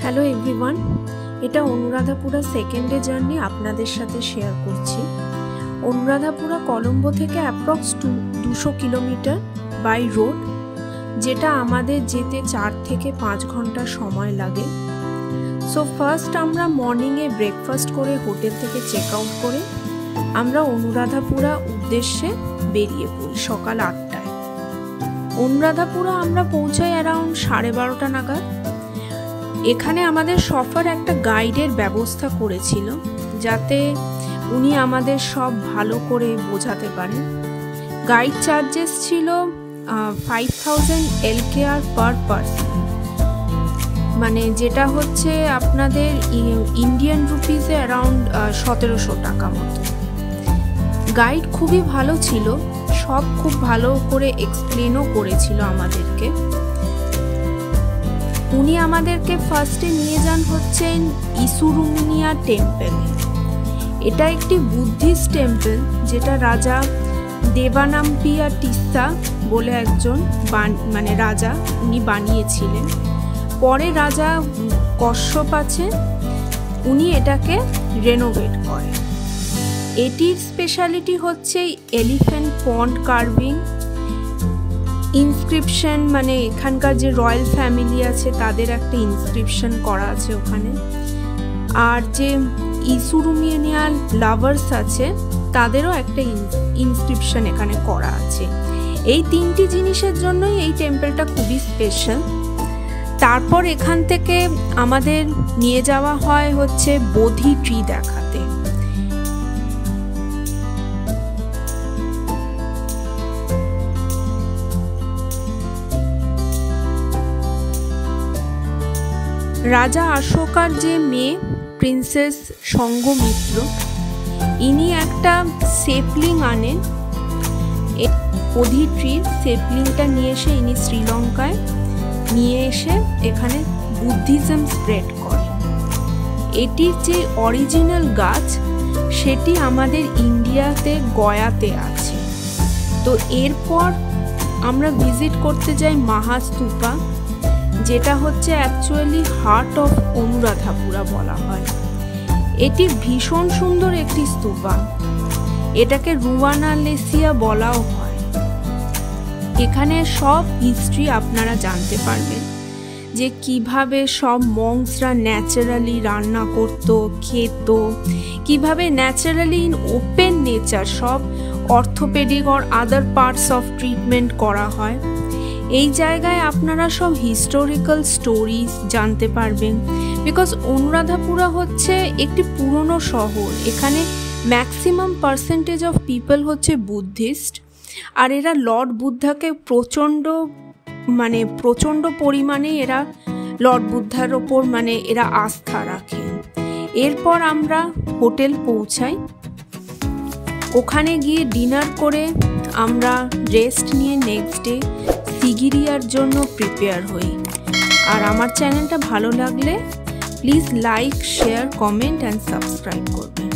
Hello everyone, এটা অনুরাধাপুরা সেকেন্ডে journey আপনাদের সাথে শেয়ার করছি। অনুরাধাপুরা কলম্বো থেকে অ্যাপ্রক্স 200 কিলোমিটার বাই রোড, যেটা আমাদের যেতে 4 থেকে 5 ঘন্টা সময় লাগে। সো ফার্স্ট আমরা মর্নিংয়ে ব্রেকফাস্ট করে হোটেল থেকে চেক আউট করে আমরা অনুরাধাপুরা উদ্দেশ্যে বেরিয়ে পড়ি সকাল 8টায়। অনুরাধাপুরা আমরা পৌঁছাই অ্যারাউন্ড 12:30 নাগাদ। এখানে আমাদের সফর একটা গাইডের ব্যবস্থা করেছিল, যাতে উনি আমাদের সব ভালো করে বোঝাতে পারেন। গাইড চার্জেস ছিল 5000 LKR পার পারসন, মানে যেটা হচ্ছে আপনাদের ইন্ডিয়ান রুপিসে অ্যারাউন্ড 1700 টাকা মতো। গাইড খুবই ভালো ছিল, সব খুব ভালো করে এক্সপ্লেনও করেছিল আমাদেরকে। উনি আমাদেরকে ফার্স্টে নিয়ে যান হচ্ছেন ইসুরুমিয়া টেম্পল। এটা একটি বুদ্ধিস্ট টেম্পল, যেটা রাজা দেবানাম্পিয়া টিস্সা বলে একজন রাজা উনি বানিয়েছিলেন। পরে রাজা কশ্যপ আছে, উনি এটাকে রেনোভেট করেন। এটির স্পেশালিটি হচ্ছে এলিফ্যান্ট পন্ড কার্ভিং, ইনস্ক্রিপশন, মানে এখানকার যে রয়্যাল ফ্যামিলি আছে তাদের একটা ইনস্ক্রিপশন করা আছে ওখানে। আর যে ইসুরুমিয়ান লাভার্স আছে তাদেরও একটা ইনস্ক্রিপশন এখানে করা আছে। এই 3টি জিনিসের জন্যই এই টেম্পলটা খুবই স্পেশাল। তারপর এখান থেকে আমাদের নিয়ে যাওয়া হয় হচ্ছে বোধি ট্রি দেখাতে। রাজা অশোকার যে মেয়ে প্রিন্সেস সঙ্গমিত্র, ইনি একটা সেপলিং আনেন। বোধি ট্রির সেপলিংটা নিয়ে এসে ইনি শ্রীলঙ্কায় নিয়ে এসে এখানে বুদ্ধিজম স্প্রেড করেন। এটির যে অরিজিনাল গাছ সেটি আমাদের ইন্ডিয়াতে গয়াতে আছে। তো এরপর আমরা ভিজিট করতে যাই মাহাস্তূপা, যেটা হচ্ছে অ্যাকচুয়ালি হার্ট অফ অনুরাধাপুরা বলা হয়। এটি ভীষণ সুন্দর একটি স্তূপা, এটাকে রুয়ানালেসিয়া বলাও হয়। এখানে সব হিস্ট্রি আপনারা জানতে পারবেন, যে কিভাবে সব মংসরা ন্যাচারালি রান্না করত, খেত, কিভাবে ন্যাচারালি ইন ওপেন নেচার সব orthopaedic or other parts of treatment করা হয়। এই জায়গায় আপনারা সব হিস্টোরিক্যাল স্টোরিজ জানতে পারবেন, বিকজ অনুরাধাপুরা হচ্ছে একটি পুরনো শহর। এখানে ম্যাক্সিমাম পার্সেন্টেজ অফ পিপল হচ্ছে বুদ্ধিস্ট, আর এরা লর্ড বুদ্ধাকে প্রচণ্ড পরিমাণে এরা লর্ড বুদ্ধার ওপর এরা আস্থা রাখেন। এরপর আমরা হোটেল পৌঁছাই, ওখানে গিয়ে ডিনার করে আমরা রেস্ট নিয়ে নেক্সট ডে সিগিরিয়ার জন্য প্রিপেয়ার হই। আর আমার চ্যানেলটা ভালো লাগলে please like, share, comment and subscribe করবেন।